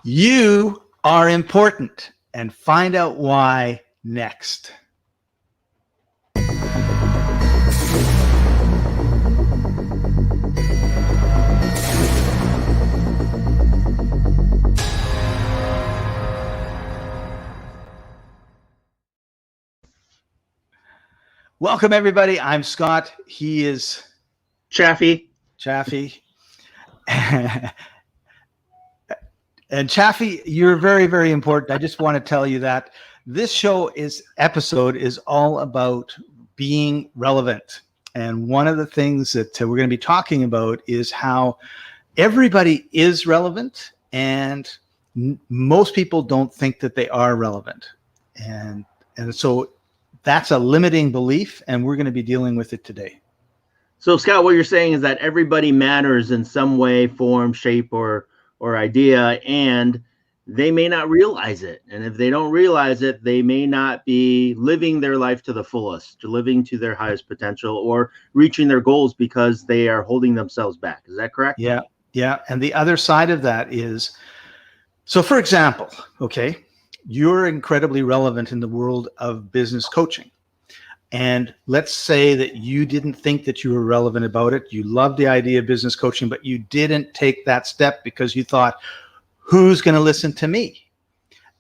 You are important, and find out why next. Welcome, everybody. I'm Scott. He is Chaffee. And Chaffee, you're very, very important. I just want to tell you that this episode is all about being relevant. And one of the things that we're going to be talking about is how everybody is relevant, and most people don't think that they are relevant. And so that's a limiting belief, and we're going to be dealing with it today. So, Scott, what you're saying is that everybody matters in some way, form, shape, or idea, and they may not realize it. And if they don't realize it, they may not be living their life to the fullest, living to their highest potential, or reaching their goals because they are holding themselves back. Is that correct? Yeah. And the other side of that is, so for example, okay, you're incredibly relevant in the world of business coaching. And let's say that you didn't think that you were relevant about it. You loved the idea of business coaching, but you didn't take that step because you thought, who's going to listen to me?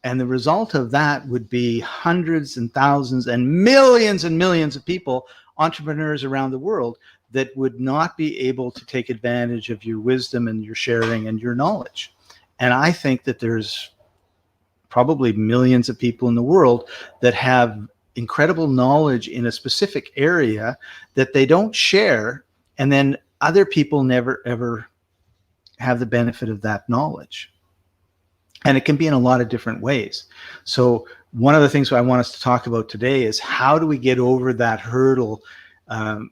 And the result of that would be hundreds and thousands and millions of people, entrepreneurs around the world, that would not be able to take advantage of your wisdom and your sharing and your knowledge. And I think that there's probably millions of people in the world that have incredible knowledge in a specific area that they don't share, and then other people never ever have the benefit of that knowledge. And it can be in a lot of different ways. So one of the things I want us to talk about today is how do we get over that hurdle,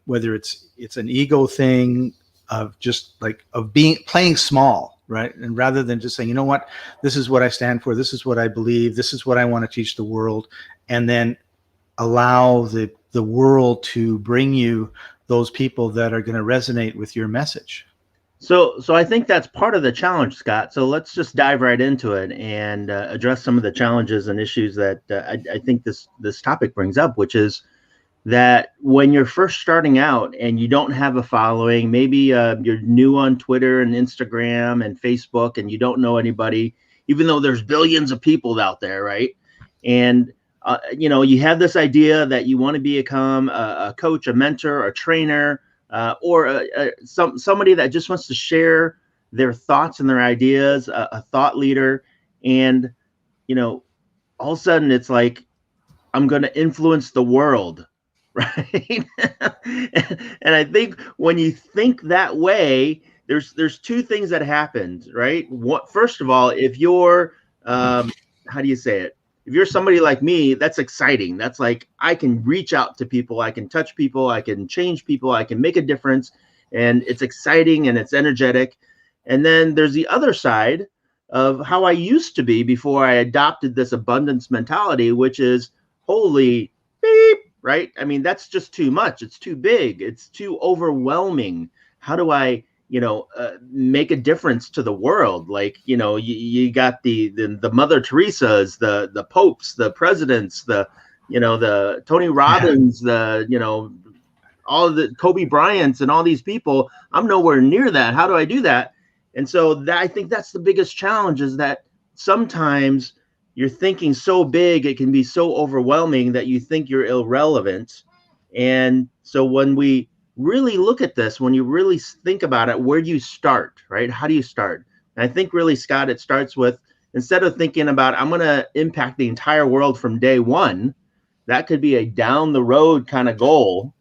whether it's an ego thing of just like of playing small, right? And rather than just saying, you know what, this is what I stand for, this is what I believe, this is what I want to teach the world, and then allow the world to bring you those people that are going to resonate with your message. So I think that's part of the challenge, Scott. So let's just dive right into it and address some of the challenges and issues that I think this topic brings up, which is that when you're first starting out and you don't have a following, maybe you're new on Twitter and Instagram and Facebook, and you don't know anybody, even though there's billions of people out there, right? And you have this idea that you want to become a coach, a mentor, a trainer, or somebody that just wants to share their thoughts and their ideas, a thought leader. And, all of a sudden it's like, I'm going to influence the world, right? And I think when you think that way, there's two things that happened, right? First of all, if you're, how do you say it? If you're somebody like me, that's exciting. That's like, I can reach out to people, I can touch people, I can change people, I can make a difference. And it's exciting and it's energetic. And then there's the other side of how I used to be before I adopted this abundance mentality, which is holy beep, right? I mean, that's just too much. It's too big. It's too overwhelming. How do I make a difference to the world? Like, you got the Mother Teresa's, the popes, the presidents, the Tony Robbins, all of the Kobe Bryants and all these people. I'm nowhere near that. How do I do that? And so I think that's the biggest challenge, is that sometimes you're thinking so big, it can be so overwhelming that you think you're irrelevant. And so when we really look at this, when you really think about it, where do you start, right? How do you start? And I think really, Scott, it starts with, instead of thinking about, I'm going to impact the entire world from day one, that could be a down the road kind of goal,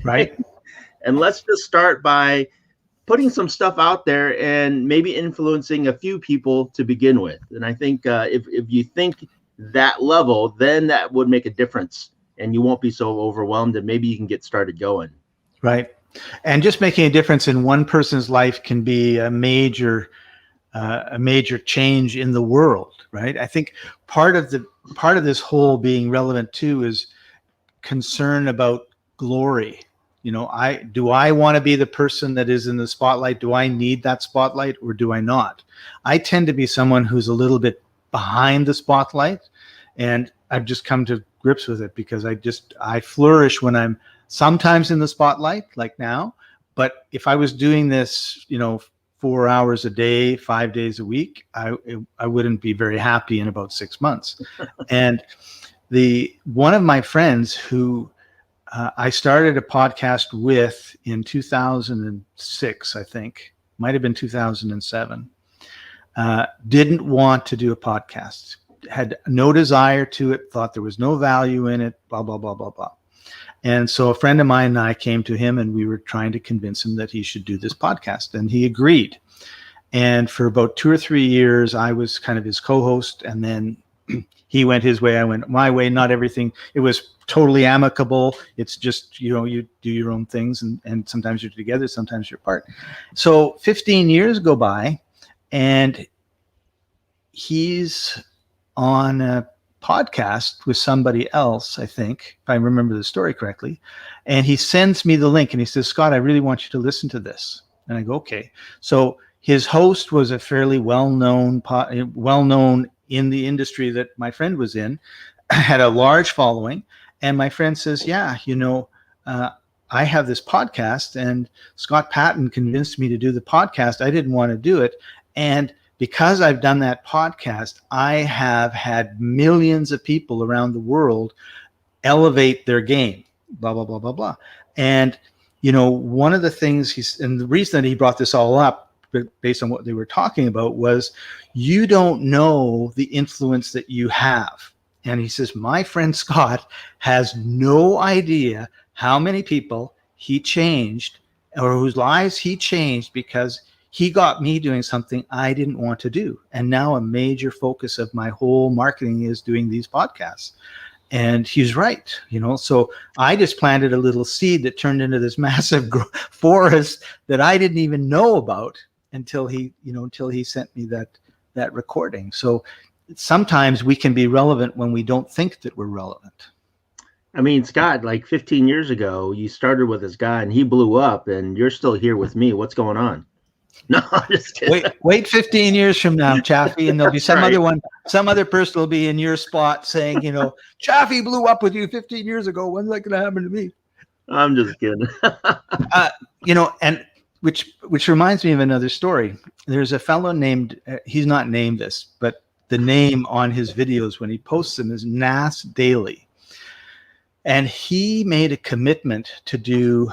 right? And let's just start by putting some stuff out there and maybe influencing a few people to begin with. And I think if you think that level, then that would make a difference and you won't be so overwhelmed, and maybe you can get started going. Right. And just making a difference in one person's life can be a major change in the world, right? I think part of this whole being relevant too is concern about glory. Do I want to be the person that is in the spotlight? Do I need that spotlight, or do I not? I tend to be someone who's a little bit behind the spotlight, and I've just come to grips with it because I flourish when I'm sometimes in the spotlight, like now. But if I was doing this, 4 hours a day, 5 days a week, I wouldn't be very happy in about 6 months. And one of my friends who I started a podcast with in 2006, I think, might have been 2007, didn't want to do a podcast, had no desire to it, thought there was no value in it, blah, blah, blah, blah, blah. And so a friend of mine and I came to him, and we were trying to convince him that he should do this podcast, and he agreed. And for about 2 or 3 years, I was kind of his co-host, and then he went his way, I went my way. Not everything, it was totally amicable. It's just, you do your own things, and sometimes you're together, sometimes you're apart. So 15 years go by, and he's on a podcast with somebody else, I think, if I remember the story correctly. And he sends me the link, and he says, Scott, I really want you to listen to this. And I go, okay. So his host was a fairly well-known in the industry that my friend was in, had a large following. And my friend says, yeah, I have this podcast, and Scott Patton convinced me to do the podcast. I didn't want to do it. And because I've done that podcast, I have had millions of people around the world elevate their game, blah, blah, blah, blah, blah. And, one of the things and the reason that he brought this all up, based on what they were talking about, was you don't know the influence that you have. And he says, my friend Scott has no idea how many people he changed, or whose lives he changed, because he got me doing something I didn't want to do. And now a major focus of my whole marketing is doing these podcasts. And he's right, so I just planted a little seed that turned into this massive forest that I didn't even know about until he sent me that recording. So sometimes we can be relevant when we don't think that we're relevant. I mean, Scott, like 15 years ago, you started with this guy and he blew up, and you're still here with me. What's going on? No, I'm just kidding. Wait 15 years from now, Chaffee, and there'll be some other person will be in your spot saying, Chaffee blew up with you 15 years ago. When's that going to happen to me? I'm just kidding. And which reminds me of another story. There's a fellow named, he's not named this, but the name on his videos when he posts them is Nas Daily. And he made a commitment to do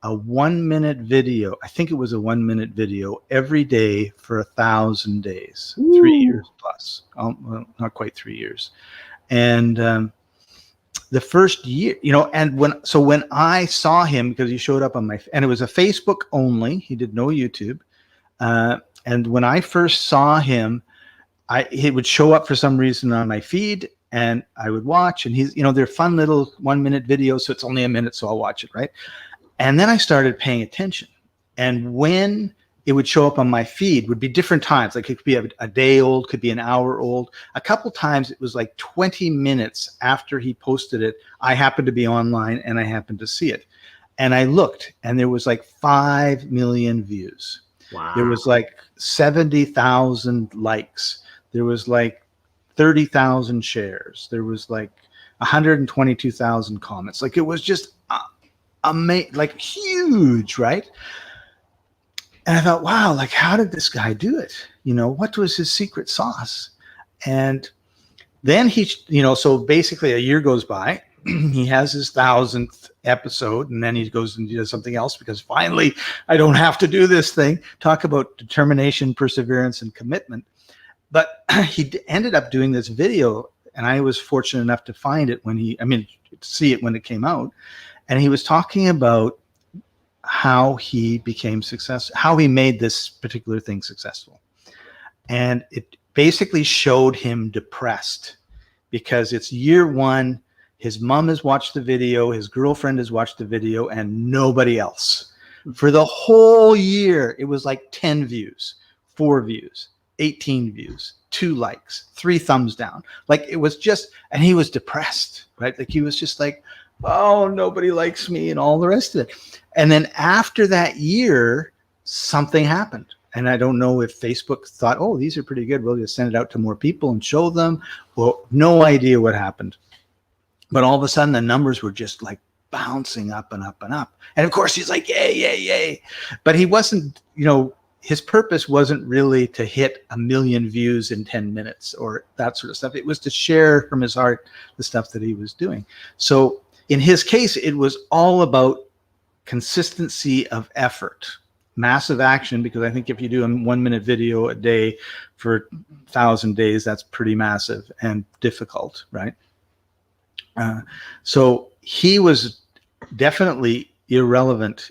a 1-minute video. I think it was a 1-minute video every day for 1,000 days, Ooh. 3 years plus. Well, not quite 3 years. And the first year, and when I saw him, because he showed up on and it was a Facebook only, he did no YouTube. And when I first saw him, he would show up for some reason on my feed, and I would watch, and they're fun little 1-minute videos. So it's only a minute, so I'll watch it. Right. And then I started paying attention, and when it would show up on my feed would be different times. Like it could be a day old, could be an hour old. A couple times it was like 20 minutes after he posted it, I happened to be online and I happened to see it. And I looked, and there was like 5 million views. Wow. There was like 70,000 likes. There was like 30,000 shares. There was like 122,000 comments. Like it was just like huge, right? And I thought, wow, like how did this guy do it? What was his secret sauce? And then so basically a year goes by, he has his 1,000th episode, and then he goes and does something else because finally I don't have to do this thing. Talk about determination, perseverance, and commitment. But he ended up doing this video, and I was fortunate enough to find it see it when it came out. And he was talking about how he became successful, how he made this particular thing successful. And it basically showed him depressed because it's year one. His mom has watched the video, his girlfriend has watched the video, and nobody else. For the whole year, it was like 10 views, 4 views, 18 views, 2 likes, 3 thumbs down. Like it was just, and he was depressed, right? Like he was just like, oh, nobody likes me and all the rest of it. And then after that year, something happened. And I don't know if Facebook thought, oh, these are pretty good, we'll just send it out to more people and show them. Well, no idea what happened. But all of a sudden, the numbers were just like bouncing up and up and up. And of course, he's like, yay, yay, yay. But he wasn't, his purpose wasn't really to hit 1 million views in 10 minutes or that sort of stuff. It was to share from his heart the stuff that he was doing. So in his case, it was all about consistency of effort, massive action, because I think if you do a 1 minute video a day for 1,000 days, that's pretty massive and difficult, right? So he was definitely irrelevant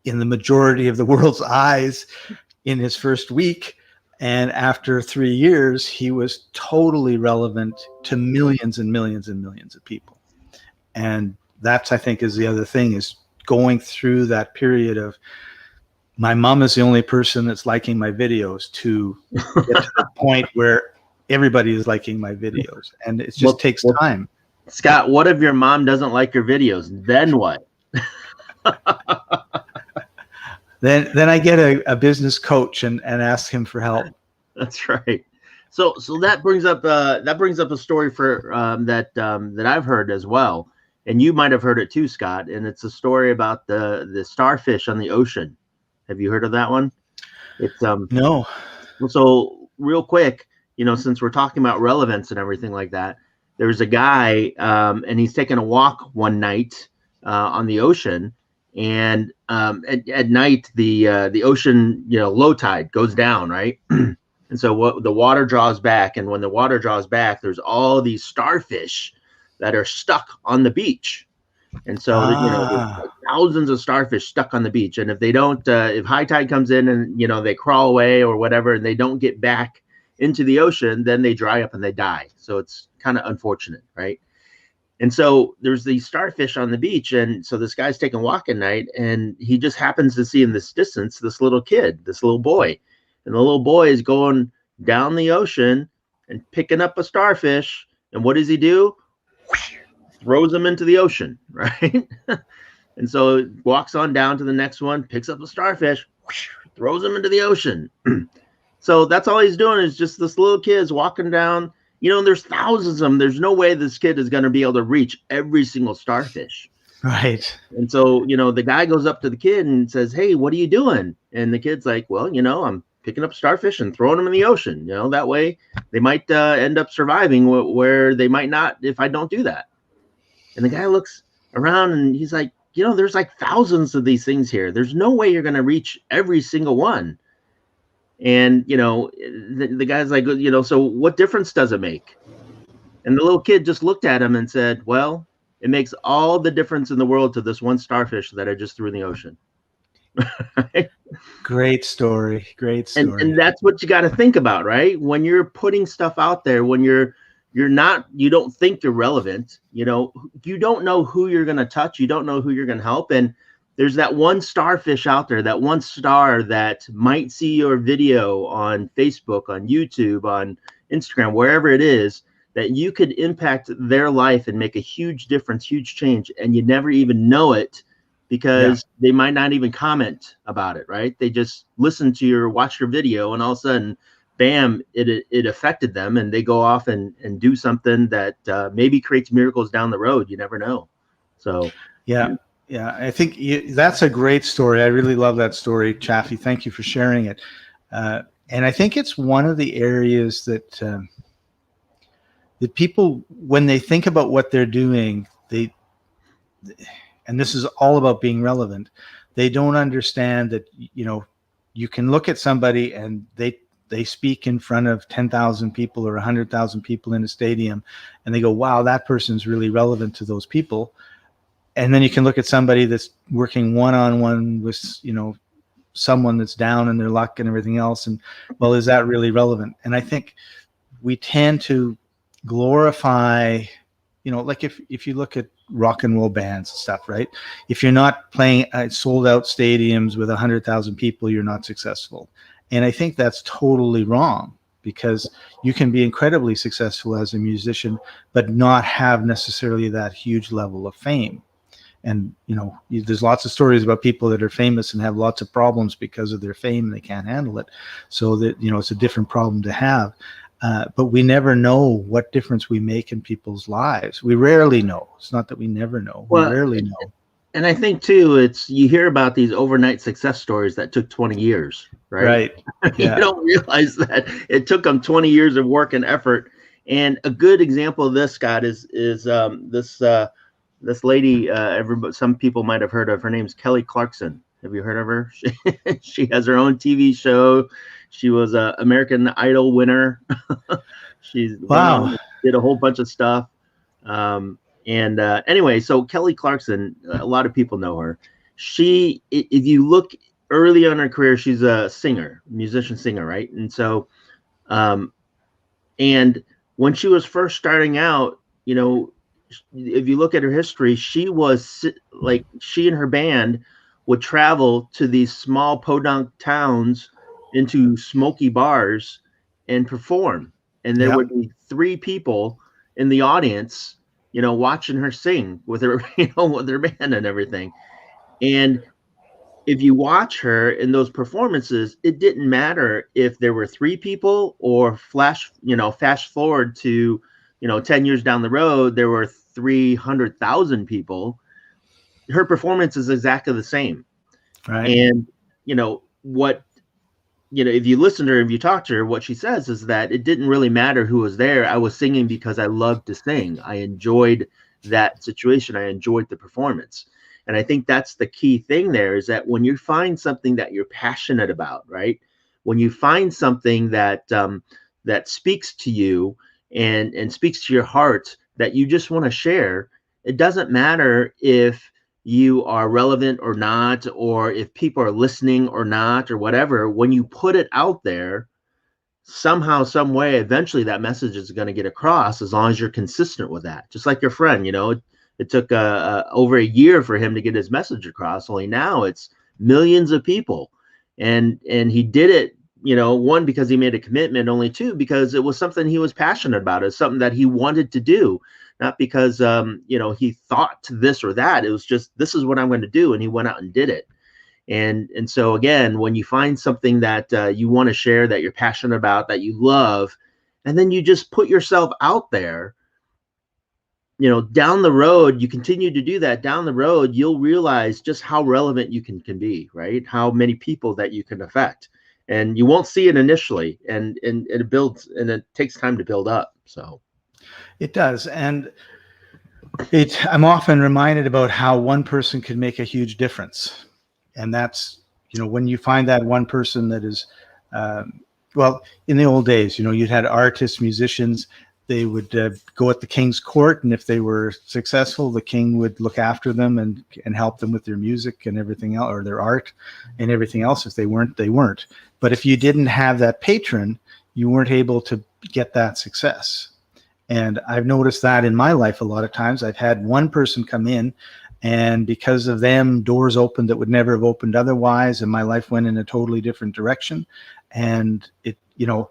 in the majority of the world's eyes in his first week. And after 3 years, he was totally relevant to millions and millions and millions of people. And that's, I think, is the other thing, is going through that period of my mom is the only person that's liking my videos to get to the point where everybody is liking my videos. And it just takes time. Scott, what if your mom doesn't like your videos? Then what? Then I get a business coach and ask him for help. That's right. So that brings up a story for that I've heard as well, and you might have heard it too, Scott. And it's a story about the starfish on the ocean. Have you heard of that one? It's no. So real quick, since we're talking about relevance and everything like that, there's a guy and he's taking a walk one night on the ocean. And at night, the ocean, low tide goes down, right? And so the water draws back. And when the water draws back, there's all these starfish that are stuck on the beach. And so, there's like thousands of starfish stuck on the beach. And if they don't, if high tide comes in and, they crawl away or whatever, and they don't get back into the ocean, then they dry up and they die. So it's kind of unfortunate, right? And so there's these starfish on the beach. And so this guy's taking a walk at night, and he just happens to see in this distance this little kid, this little boy. And the little boy is going down the ocean and picking up a starfish. And what does he do? Throws him into the ocean, right? And so walks on down to the next one, picks up a starfish, throws him into the ocean. So that's all he's doing, is just this little kid's walking down. There's thousands of them. There's no way this kid is going to be able to reach every single starfish. Right. And so, the guy goes up to the kid and says, hey, what are you doing? And the kid's like, well, I'm picking up starfish and throwing them in the ocean. That way they might end up surviving where they might not if I don't do that. And the guy looks around and he's like, there's like thousands of these things here. There's no way you're going to reach every single one. And, the guy's like, so what difference does it make? And the little kid just looked at him and said, well, it makes all the difference in the world to this one starfish that I just threw in the ocean. Great story. Great story. And that's what you got to think about, right? When you're putting stuff out there, when you don't think you're relevant, you don't know who you're going to touch. You don't know who you're going to help. And there's that one starfish out there, that one star that might see your video on Facebook, on YouTube, on Instagram, wherever it is, that you could impact their life and make a huge difference, huge change. And you never even know it because they might not even comment about it, right? They just listen to watch your video, and all of a sudden, bam, it affected them, and they go off and do something that maybe creates miracles down the road. You never know. So, yeah, I think that's a great story. I really love that story, Chaffee. Thank you for sharing it. And I think it's one of the areas that people, when they think about what they're doing, and this is all about being relevant, they don't understand that, you can look at somebody and they speak in front of 10,000 people or 100,000 people in a stadium, and they go, wow, that person's really relevant to those people. And then you can look at somebody that's working one-on-one with, someone that's down in their luck and everything else. And, well, is that really relevant? And I think we tend to glorify, like if you look at rock and roll bands and stuff, right? If you're not playing sold out stadiums with 100,000 people, you're not successful. And I think that's totally wrong. because you can be incredibly successful as a musician, but not have necessarily that huge level of fame. And, there's lots of stories about people that are famous and have lots of problems because of their fame and they can't handle it. So that, it's a different problem to have. But we never know what difference we make in people's lives. We rarely know. It's not that we never know. We rarely know. And I think too, you hear about these overnight success stories that took 20 years, right? Yeah. You don't realize that it took them 20 years of work and effort. And a good example of this, Scott, is this lady. Some people might have heard of. Her name's Kelly Clarkson. Have you heard of her? She has her own TV show. She was an American Idol winner. She's did a whole bunch of stuff. Anyway, so Kelly Clarkson, a lot of people know her. If you look early on in her career, she's a musician singer, right? And so, and when she was first starting out, if you look at her history, she and her band would travel to these small podunk towns into smoky bars and perform. And there would be 3 people in the audience, watching her sing with her, with their band and everything. And if you watch her in those performances, it didn't matter if there were 3 people or fast forward to, 10 years down the road, there were 300,000 people. Her performance is exactly the same. Right. And, if you listen to her, if you talk to her, what she says is that it didn't really matter who was there. I was singing because I loved to sing. I enjoyed that situation. I enjoyed the performance. And I think that's the key thing there, is that when you find something that you're passionate about, right? When you find something that that speaks to you and speaks to your heart, that you just want to share, it doesn't matter if you are relevant or not, or if people are listening or not, or whatever. When you put it out there, somehow, some way, eventually that message is going to get across, as long as you're consistent with that. Just like your friend, it took over a year for him to get his message across. Only now it's millions of people. And he did it, 1, because he made a commitment, only 2, because it was something he was passionate about. It's something that he wanted to do. Not because, he thought this or that. It was just, this is what I'm going to do. And he went out and did it. And so, again, when you find something that you want to share, that you're passionate about, that you love, and then you just put yourself out there, down the road, you continue to do that. Down the road, you'll realize just how relevant you can be, right? How many people that you can affect. And you won't see it initially. And it builds, and it takes time to build up. So. It does. And I'm often reminded about how one person can make a huge difference. And that's, when you find that one person that is, in the old days, you'd had artists, musicians, they would go at the king's court. And if they were successful, the king would look after them and help them with their music and everything else, or their art and everything else. If they weren't, they weren't. But if you didn't have that patron, you weren't able to get that success. And I've noticed that in my life a lot of times. I've had one person come in, and because of them, doors opened that would never have opened otherwise, and my life went in a totally different direction. And you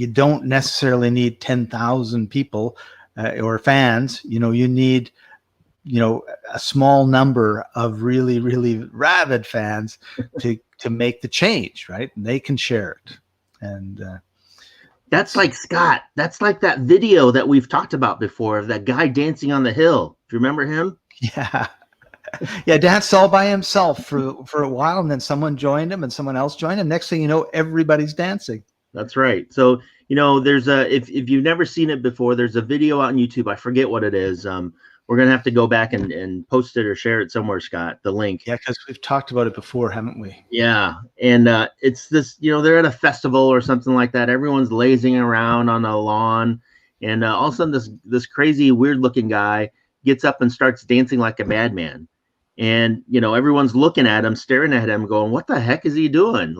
don't necessarily need 10,000 people or fans. You need, a small number of really, really rabid fans to make the change, right? And they can share it. And that's like, Scott, that's like that video that we've talked about before of that guy dancing on the hill. Do you remember him? Yeah. Yeah, danced all by himself for a while, and then someone joined him and someone else joined him. Next thing you know, everybody's dancing. That's right. So, there's if you've never seen it before, there's a video out on YouTube. I forget what it is. We're going to have to go back and post it or share it somewhere, Scott, the link. Yeah, because we've talked about it before, haven't we? Yeah. And it's this, they're at a festival or something like that. Everyone's lazing around on a lawn. And all of a sudden, this crazy, weird-looking guy gets up and starts dancing like a madman. And, everyone's looking at him, staring at him, going, what the heck is he doing?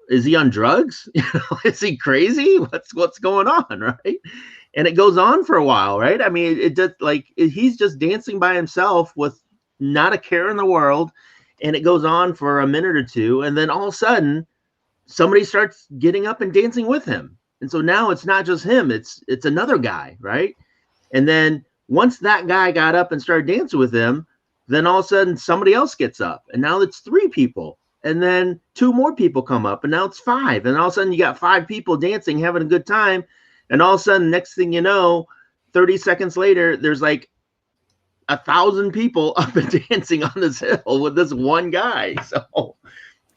Is he on drugs? Is he crazy? What's going on, right? And it goes on for a while, right? I mean, it does, he's just dancing by himself with not a care in the world, and it goes on for a minute or two, and then all of a sudden, somebody starts getting up and dancing with him. And so now it's not just him, it's another guy, right? And then once that guy got up and started dancing with him, then all of a sudden somebody else gets up, and now it's 3 people. And then 2 more people come up, and now it's 5. And all of a sudden you got 5 people dancing, having a good time. And all of a sudden, next thing you know, 30 seconds later, there's like 1,000 people up and dancing on this hill with this one guy. So,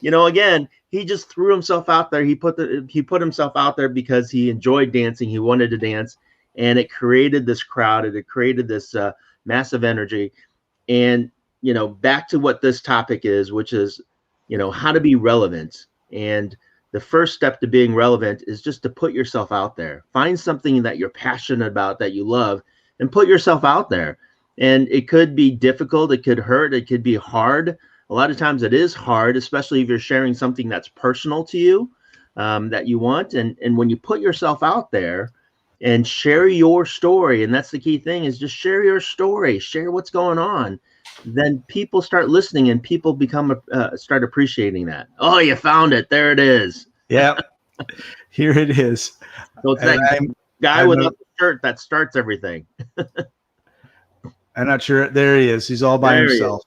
again, he just threw himself out there. He put himself out there because he enjoyed dancing. He wanted to dance, and it created this crowd. It created this massive energy. And, back to what this topic is, which is, how to be relevant. And the first step to being relevant is just to put yourself out there. Find something that you're passionate about, that you love, and put yourself out there. And it could be difficult. It could hurt. It could be hard. A lot of times it is hard, especially if you're sharing something that's personal to you, that you want. And when you put yourself out there and share your story, and that's the key thing, is just share your story, share what's going on, then people start listening, and people start appreciating that. Oh, you found it. There it is. Yeah, here it is. So it's that guy without the shirt that starts everything. I'm not sure. There he is. He's all by himself.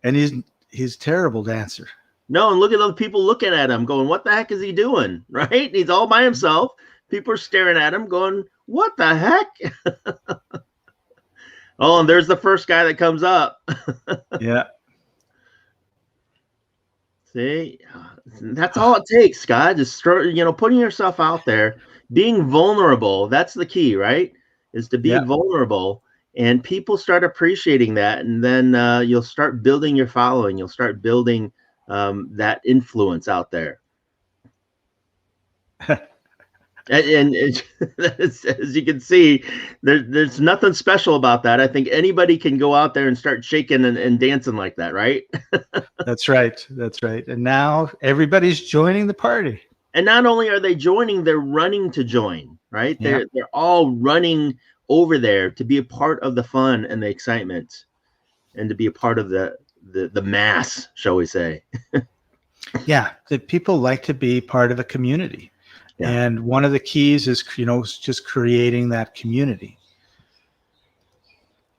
And he's a terrible dancer. No, and look at other people looking at him going, what the heck is he doing? Right? He's all by himself. People are staring at him going, what the heck? Oh, and there's the first guy that comes up. Yeah. See, that's all it takes, Scott. Just start, putting yourself out there, being vulnerable. That's the key, right? Is to be vulnerable, and people start appreciating that. And then you'll start building your following. You'll start building that influence out there. And as you can see, there's nothing special about that. I think anybody can go out there and start shaking and dancing like that, right? That's right. That's right. And now everybody's joining the party. And not only are they joining, they're running to join, right? They're all running over there to be a part of the fun and the excitement, and to be a part of the mass, shall we say? Yeah, that people like to be part of a community. Yeah. And one of the keys is, just creating that community.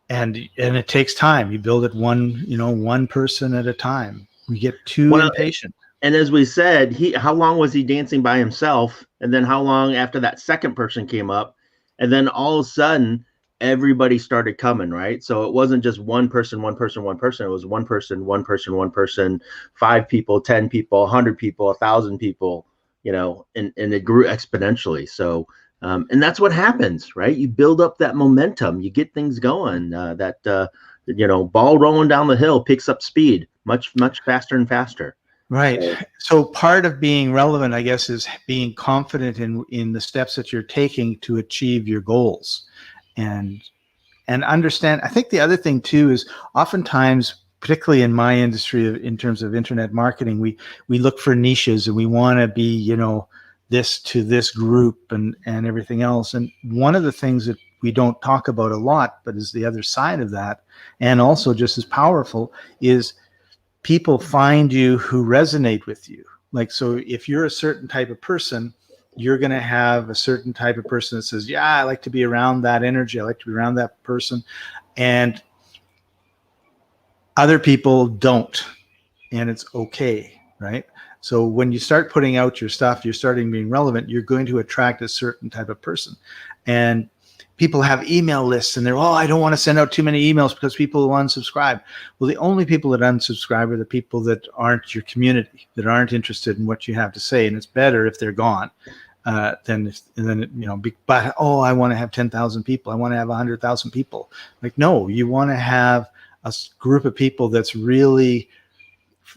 And it takes time. You build it one person at a time. We get too impatient. And as we said, how long was he dancing by himself? And then how long after that second person came up? And then all of a sudden, everybody started coming, right? So it wasn't just one person. It was one person, 5 people, 10 people, 100 people, 1,000 people, and it grew exponentially. So, and that's what happens, right? You build up that momentum, you get things going, ball rolling down the hill picks up speed much, much faster and faster. Right. So part of being relevant, I guess, is being confident in the steps that you're taking to achieve your goals, and understand. I think the other thing too is oftentimes, particularly in my industry, in terms of internet marketing, we look for niches, and we want to be, this to this group and everything else. And one of the things that we don't talk about a lot, but is the other side of that, and also just as powerful, is people find you who resonate with you. Like, so if you're a certain type of person, you're going to have a certain type of person that says, yeah, I like to be around that energy. I like to be around that person. And other people don't. And it's okay, right? So when you start putting out your stuff, you're starting being relevant, you're going to attract a certain type of person. And people have email lists, and I don't want to send out too many emails because people will unsubscribe. Well, the only people that unsubscribe are the people that aren't your community, that aren't interested in what you have to say. And it's better if they're gone but I want to have 10,000 people. I want to have 100,000 people. Like, no, you want to have a group of people that's really,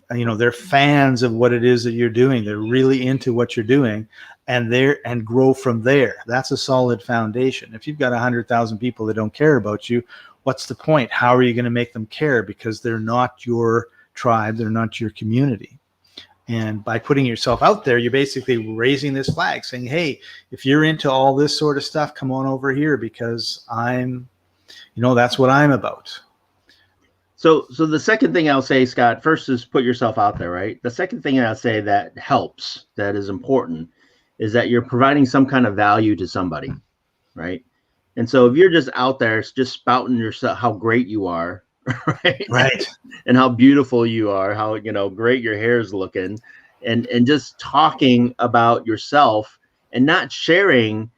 they're fans of what it is that you're doing. They're really into what you're doing, and grow from there. That's a solid foundation. If you've got 100,000 people that don't care about you, what's the point? How are you going to make them care? Because they're not your tribe. They're not your community. And by putting yourself out there, you're basically raising this flag saying, hey, if you're into all this sort of stuff, come on over here, because that's what I'm about. So the second thing I'll say, Scott, first is put yourself out there, right? The second thing I'll say that helps, that is important, is that you're providing some kind of value to somebody, right? And so if you're just out there just spouting yourself how great you are, right? Right. And how beautiful you are, how great your hair is looking, and just talking about yourself and not sharing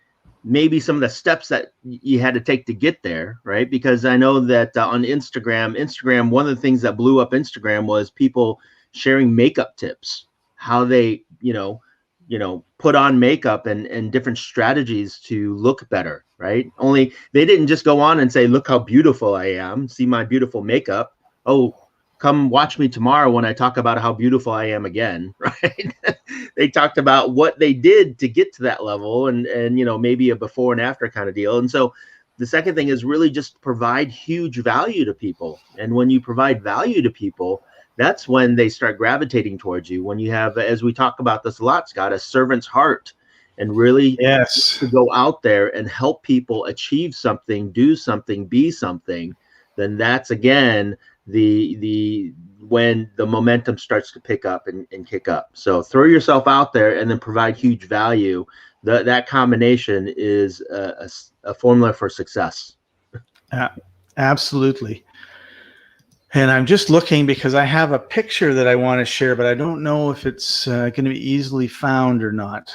maybe some of the steps that you had to take to get there, right? Because I know that on Instagram, one of the things that blew up Instagram was people sharing makeup tips, how they, put on makeup and different strategies to look better, right? Only they didn't just go on and say, look how beautiful I am, see my beautiful makeup. Oh, come watch me tomorrow when I talk about how beautiful I am again, right? They talked about what they did to get to that level and maybe a before and after kind of deal. And so the second thing is really just provide huge value to people. And when you provide value to people, that's when they start gravitating towards you. When you have, as we talk about this a lot, Scott, a servant's heart, and really to go out there and help people achieve something, do something, be something, then that's again when the momentum starts to pick up and kick up. So throw yourself out there and then provide huge value. That combination is a formula for success. Absolutely. And I'm just looking because I have a picture that I want to share, but I don't know if it's going to be easily found or not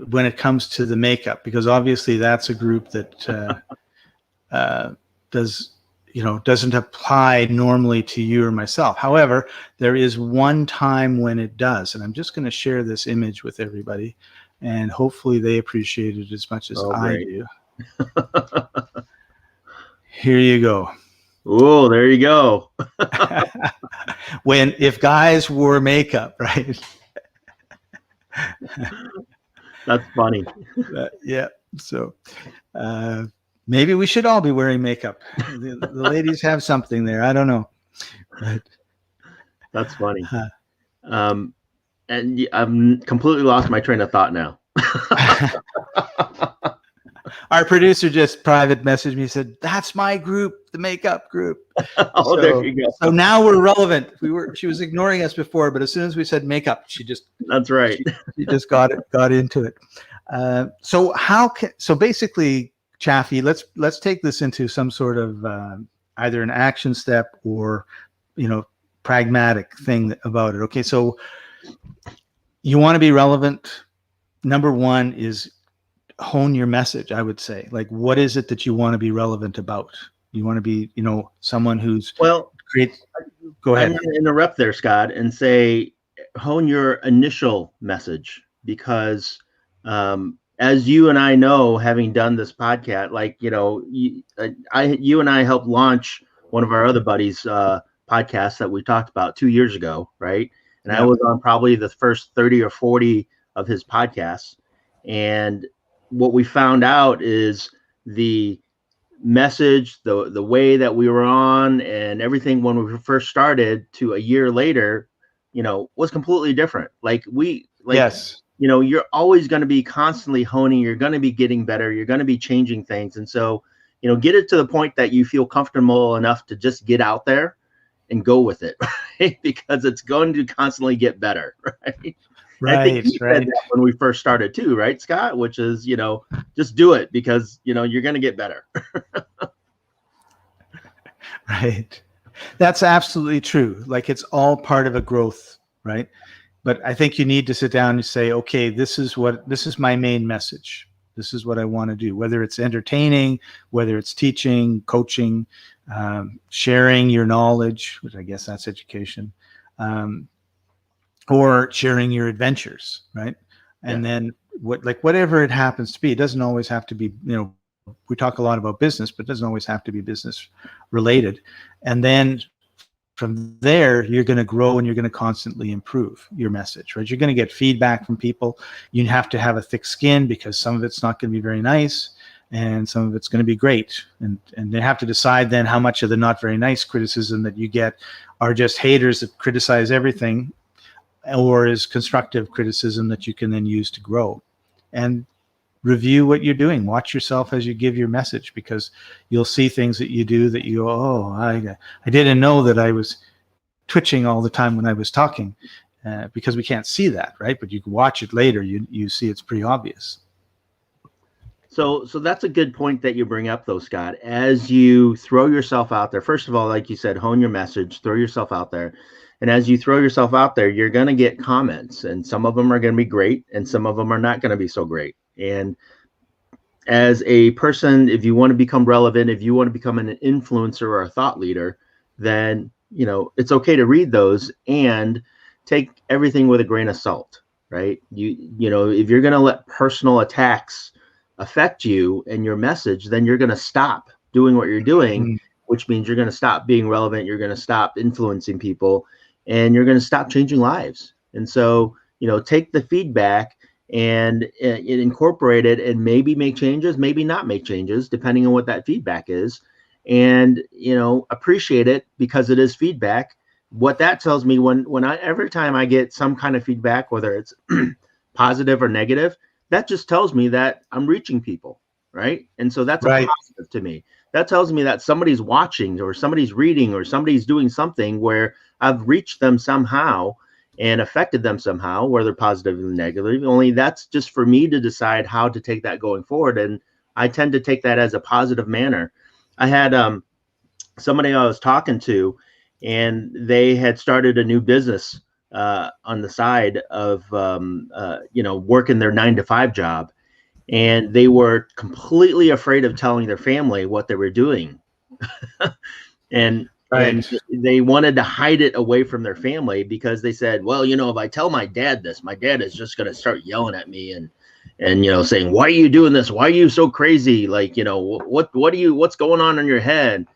when it comes to the makeup, because obviously that's a group that doesn't apply normally to you or myself. However, there is one time when it does, and I'm just going to share this image with everybody, and hopefully they appreciate it as much as I do. Here you go. Oh, there you go. If guys wore makeup, right? That's funny. Yeah. So maybe we should all be wearing makeup. The ladies have something there. I don't know. But, that's funny. And I'm completely lost my train of thought now. Our producer just private messaged me, said, "That's my group, the makeup group." There you go. So now we're relevant. She was ignoring us before, but as soon as we said makeup, that's right. She just got into it. So basically, Chaffee, let's take this into some sort of either an action step or pragmatic thing about it. Okay, so you want to be relevant. Number one is hone your message. I would say, like, what is it that you want to be relevant about? You want to be, someone who's great. Go ahead. I'm going to interrupt there, Scott, and say hone your initial message, because as you and I know, having done this podcast, like, you and I helped launch one of our other buddies' podcasts that we talked about 2 years ago, right? And I was on probably the first 30 or 40 of his podcasts. And what we found out is the message, the way that we were on and everything when we first started to a year later, was completely different. Yes. You're always going to be constantly honing. You're going to be getting better. You're going to be changing things. And so, get it to the point that you feel comfortable enough to just get out there and go with it, right? Because it's going to constantly get better, right? Right. I think you said that when we first started too, right, Scott? Which is, just do it because, you're going to get better. Right. That's absolutely true. Like, it's all part of a growth, right? But I think you need to sit down and say, okay, this is my main message. This is what I want to do, whether it's entertaining, whether it's teaching, coaching, sharing your knowledge, which I guess that's education, or sharing your adventures, right? And then whatever it happens to be, it doesn't always have to be, we talk a lot about business, but it doesn't always have to be business related. And then from there, you're going to grow and you're going to constantly improve your message, right? You're going to get feedback from people. You have to have a thick skin because some of it's not going to be very nice and some of it's going to be great. And they have to decide then how much of the not very nice criticism that you get are just haters that criticize everything, or is constructive criticism that you can then use to grow. And review what you're doing. Watch yourself as you give your message, because you'll see things that you do that you go, oh, I didn't know that I was twitching all the time when I was talking, because we can't see that, right? But you can watch it later. You see it's pretty obvious. So that's a good point that you bring up, though, Scott. As you throw yourself out there, first of all, like you said, hone your message, throw yourself out there. And as you throw yourself out there, you're going to get comments, and some of them are going to be great, and some of them are not going to be so great. And as a person, if you want to become relevant, if you want to become an influencer or a thought leader, then, it's okay to read those and take everything with a grain of salt, right? If you're going to let personal attacks affect you and your message, then you're going to stop doing what you're doing, which means you're going to stop being relevant. You're going to stop influencing people, and you're going to stop changing lives. And so, take the feedback and incorporate it, and maybe make changes, maybe not make changes, depending on what that feedback is. And, appreciate it, because it is feedback. What that tells me, every time I get some kind of feedback, whether it's positive or negative, that just tells me that I'm reaching people, right? And so that's a positive to me. That tells me that somebody's watching, or somebody's reading, or somebody's doing something where I've reached them somehow and affected them somehow, whether positive or negative. Only that's just for me to decide how to take that going forward. And I tend to take that as a positive manner. I had somebody I was talking to, and they had started a new business on the side of, working their 9-to-5 job. And they were completely afraid of telling their family what they were doing. and they wanted to hide it away from their family, because they said, well, if I tell my dad this, my dad is just going to start yelling at me and saying, why are you doing this? Why are you so crazy? Like, what's going on in your head?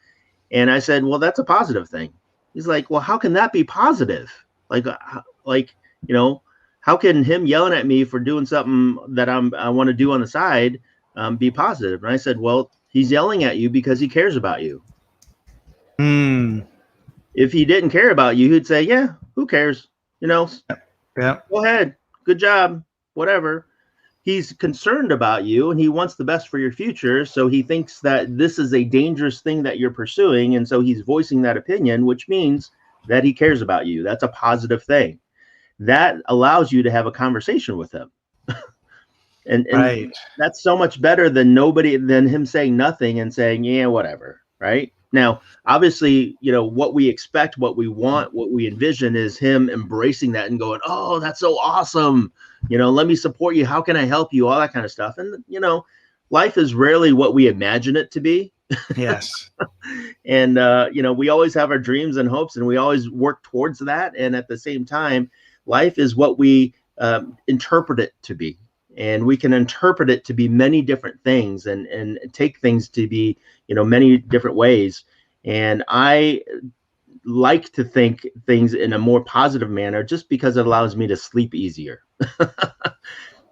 And I said, well, that's a positive thing. He's like, well, how can that be positive? How can him yelling at me for doing something that I want to do on the side be positive? And I said, well, he's yelling at you because he cares about you. If he didn't care about you, he'd say, yeah, who cares? Go ahead. Good job. Whatever. He's concerned about you, and he wants the best for your future. So he thinks that this is a dangerous thing that you're pursuing. And so he's voicing that opinion, which means that he cares about you. That's a positive thing. That allows you to have a conversation with him. and that's so much better than him saying nothing and saying, yeah, whatever. Right. Now, obviously, what we expect, what we want, what we envision is him embracing that and going, oh, that's so awesome. Let me support you. How can I help you? All that kind of stuff. And, life is rarely what we imagine it to be. Yes. And, we always have our dreams and hopes, and we always work towards that. And at the same time, life is what we interpret it to be. And we can interpret it to be many different things, and take things to be, many different ways. And I like to think things in a more positive manner, just because it allows me to sleep easier.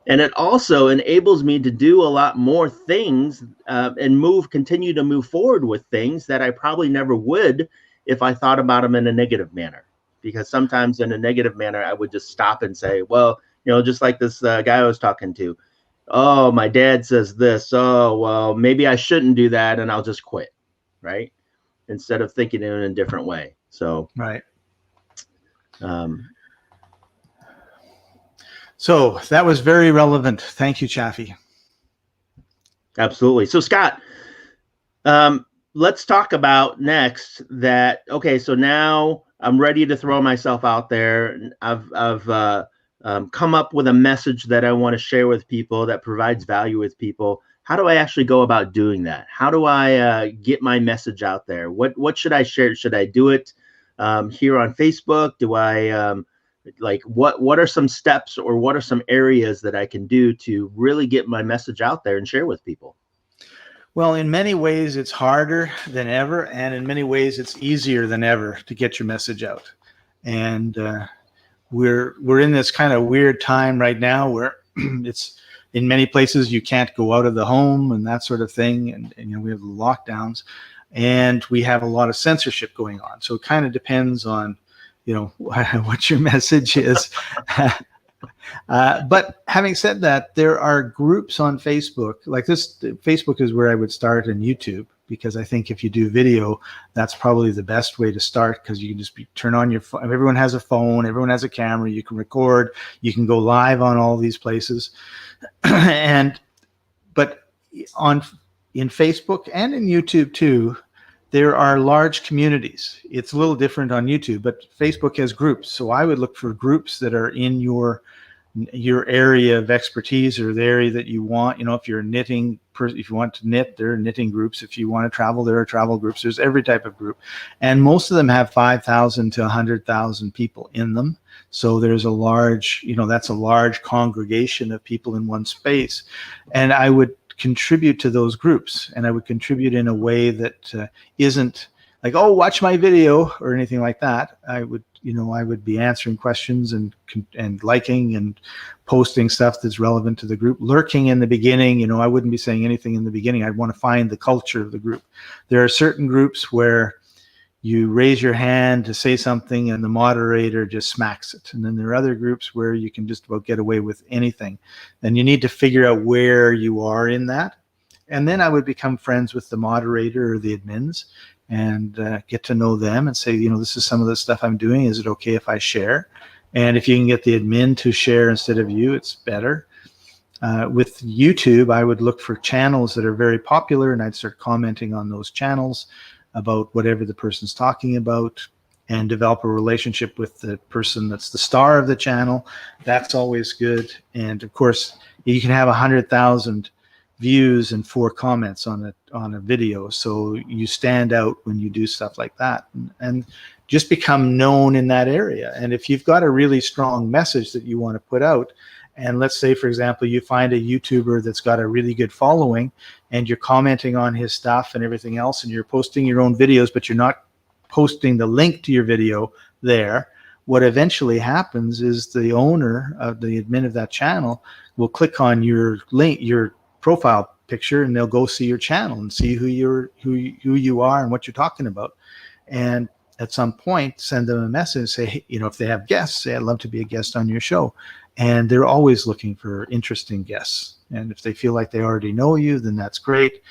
And it also enables me to do a lot more things and continue to move forward with things that I probably never would if I thought about them in a negative manner. Because sometimes in a negative manner, I would just stop and say, well, just like this guy I was talking to, oh, my dad says this. Oh, well, maybe I shouldn't do that, and I'll just quit. Right. Instead of thinking in a different way. So, right. So that was very relevant. Thank you, Chaffee. Absolutely. So, Scott, let's talk about next that, okay, so now I'm ready to throw myself out there. I've come up with a message that I want to share with people that provides value with people. How do I actually go about doing that? How do I get my message out there? What should I share? Should I do it here on Facebook? Do I what are some steps, or what are some areas that I can do to really get my message out there and share with people? Well, in many ways, it's harder than ever, and in many ways, it's easier than ever to get your message out. And we're in this kind of weird time right now where it's in many places you can't go out of the home and that sort of thing, and we have the lockdowns, and we have a lot of censorship going on. So it kind of depends on what your message is. But having said that, there are groups on Facebook like this. Facebook is where I would start, and YouTube, because I think if you do video, that's probably the best way to start, because you can just turn on your phone. Everyone has a phone, everyone has a camera, you can record, you can go live on all these places. But in Facebook and in YouTube too, there are large communities. It's a little different on YouTube, but Facebook has groups. So I would look for groups that are in your area of expertise, or the area that you want. If you're a knitting person, if you want to knit, there are knitting groups. If you want to travel, there are travel groups. There's every type of group, and most of them have 5,000 to 100,000 people in them. So there's a large, that's a large congregation of people in one space. And I would contribute to those groups, and I would contribute in a way that isn't like, oh, watch my video or anything like that. I would be answering questions and liking and posting stuff that's relevant to the group. Lurking in the beginning, I wouldn't be saying anything in the beginning. I'd want to find the culture of the group. There are certain groups where you raise your hand to say something and the moderator just smacks it. And then there are other groups where you can just about get away with anything. And you need to figure out where you are in that. And then I would become friends with the moderator or the admins, and get to know them and say, this is some of the stuff I'm doing. Is it okay if I share? And if you can get the admin to share instead of you, it's better. With YouTube, I would look for channels that are very popular, and I'd start commenting on those channels about whatever the person's talking about, and develop a relationship with the person that's the star of the channel. That's always good. And of course, you can have 100,000 views and 4 comments on a video, so you stand out when you do stuff like that, and just become known in that area. And if you've got a really strong message that you want to put out, and let's say, for example, you find a YouTuber that's got a really good following, and you're commenting on his stuff and everything else, and you're posting your own videos, but you're not posting the link to your video there, what eventually happens is the owner of the admin of that channel will click on your link, your profile picture, and they'll go see your channel and see who you are and what you're talking about. And at some point, send them a message and say, hey, if they have guests, say, I'd love to be a guest on your show. And they're always looking for interesting guests. And if they feel like they already know you, then that's great.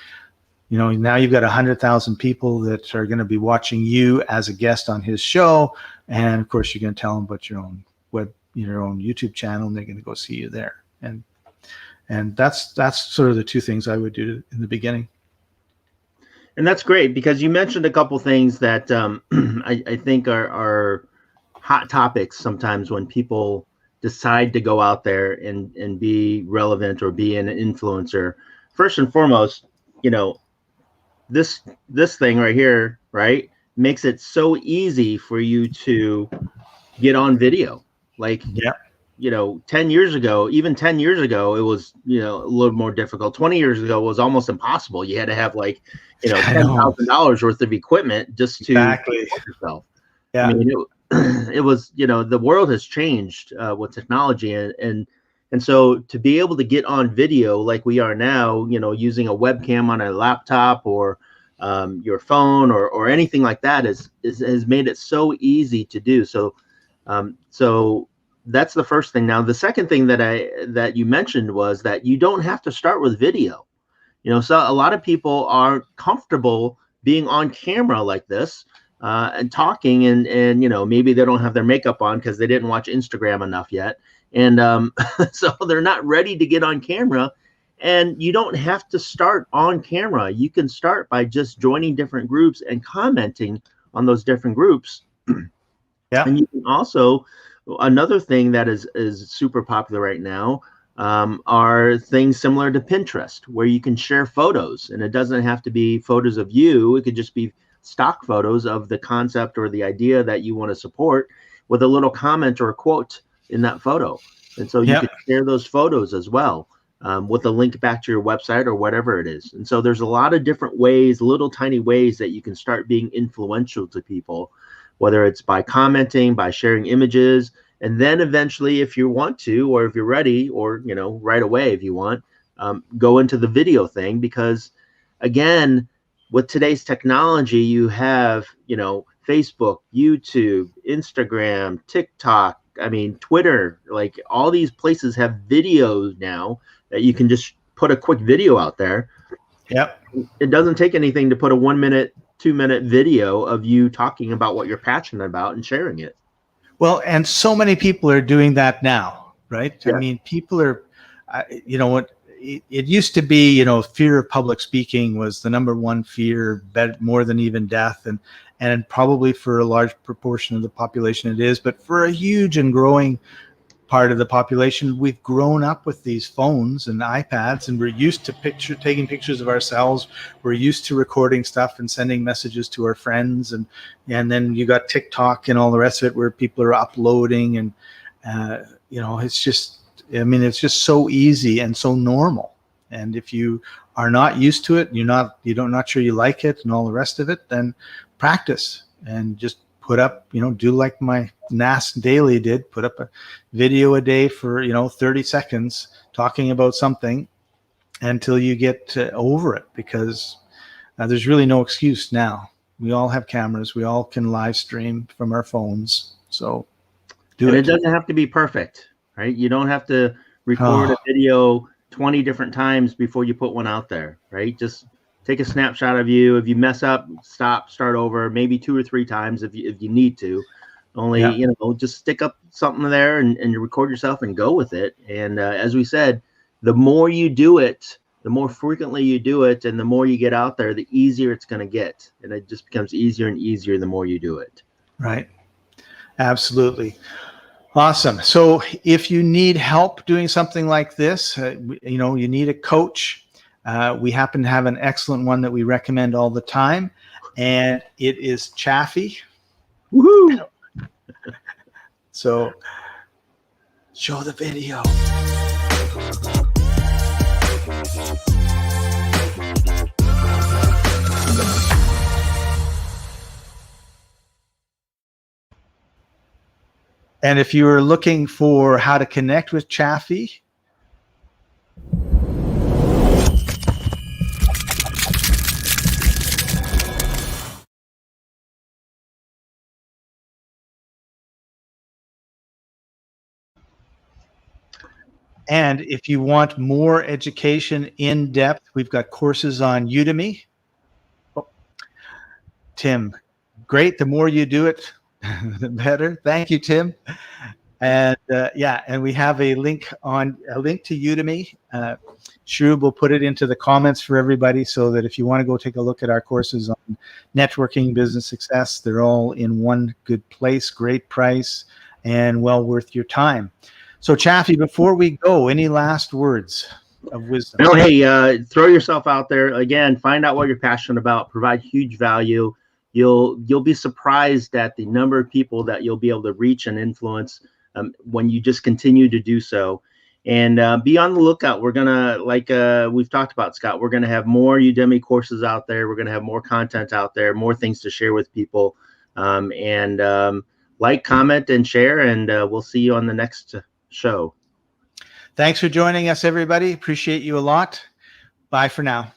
Now you've got 100,000 people that are going to be watching you as a guest on his show. And of course, you're going to tell them about your own YouTube channel, and they're going to go see you there. And that's sort of the 2 things I would do in the beginning. And that's great, because you mentioned a couple things that I think are hot topics sometimes when people decide to go out there and be relevant or be an influencer. First and foremost, this thing right here, right, makes it so easy for you to get on video. Like, yeah. 10 years ago, even 10 years ago, it was, a little more difficult. 20 years ago, it was almost impossible. You had to have $10,000 worth of equipment just to support yourself. Yeah. I mean, it was, the world has changed with technology. And so to be able to get on video like we are now, using a webcam on a laptop or your phone or anything like that has made it so easy to do. So that's the first thing. Now, the second thing that you mentioned was that you don't have to start with video. So a lot of people aren't comfortable being on camera like this and talking, and maybe they don't have their makeup on because they didn't watch Instagram enough yet, and so they're not ready to get on camera. And you don't have to start on camera. You can start by just joining different groups and commenting on those different groups. Yeah. And you can also, another thing that is super popular right now are things similar to Pinterest, where you can share photos, and it doesn't have to be photos of you. It could just be stock photos of the concept or the idea that you want to support, with a little comment or a quote in that photo. And so you can share those photos as well, with a link back to your website or whatever it is. And so there's a lot of different ways, little tiny ways that you can start being influential to people, whether it's by commenting, by sharing images, and then eventually, if you want to, or if you're ready, or right away if you want, go into the video thing. Because again, with today's technology, you have Facebook, YouTube, Instagram, TikTok, I mean, Twitter, like all these places have videos now that you can just put a quick video out there. Yep. It doesn't take anything to put a 1 minute, 2 minute video of you talking about what you're passionate about and sharing it. Well, and so many people are doing that now, right? Yeah. I mean, people are, you know what, it used to be, you know, fear of public speaking was the number one fear, more than even death. And probably for a large proportion of the population it is, but for a huge and growing part of the population, we've grown up with these phones and iPads, and we're used to taking pictures of ourselves. We're used to recording stuff and sending messages to our friends, and then you got TikTok and all the rest of it, where people are uploading, and you know, it's just, I mean, it's just so easy and so normal. And if you are not used to it, you're not sure you like it and all the rest of it, then practice and just put up, you know, do like my NAS Daily did, put up a video a day for, you know, 30 seconds talking about something until you get over it, because there's really no excuse now. We all have cameras. We all can live stream from our phones. So do it. And it doesn't have to be perfect, right? You don't have to record a video 20 different times before you put one out there, right? Just take a snapshot of you. If you mess up, start over, maybe 2 or 3 times if you need to. Only, you know, just stick up something there and you record yourself and go with it. And as we said, the more you do it, the more frequently you do it, and the more you get out there, the easier it's going to get. And it just becomes easier and easier the more you do it. Right. Absolutely. Awesome. So if you need help doing something like this, you know, you need a coach. We happen to have an excellent one that we recommend all the time, and it is Chaffee. Woohoo! So show the video. And if you are looking for how to connect with Chaffee, and if you want more education in depth, we've got courses on Udemy. Oh, Tim, great. The more you do it, the better. Thank you, Tim. And and we have a link to Udemy. Shrub will put it into the comments for everybody, so that if you want to go take a look at our courses on networking, business success, they're all in one good place, great price, and well worth your time. So Chaffee, before we go, any last words of wisdom? No, hey, throw yourself out there again. Find out what you're passionate about. Provide huge value. You'll be surprised at the number of people that you'll be able to reach and influence when you just continue to do so. And be on the lookout. We're gonna, like we've talked about, Scott, we're gonna have more Udemy courses out there. We're gonna have more content out there, more things to share with people. Like, comment, and share, and we'll see you on the next show. Thanks for joining us, everybody. Appreciate you a lot. Bye for now.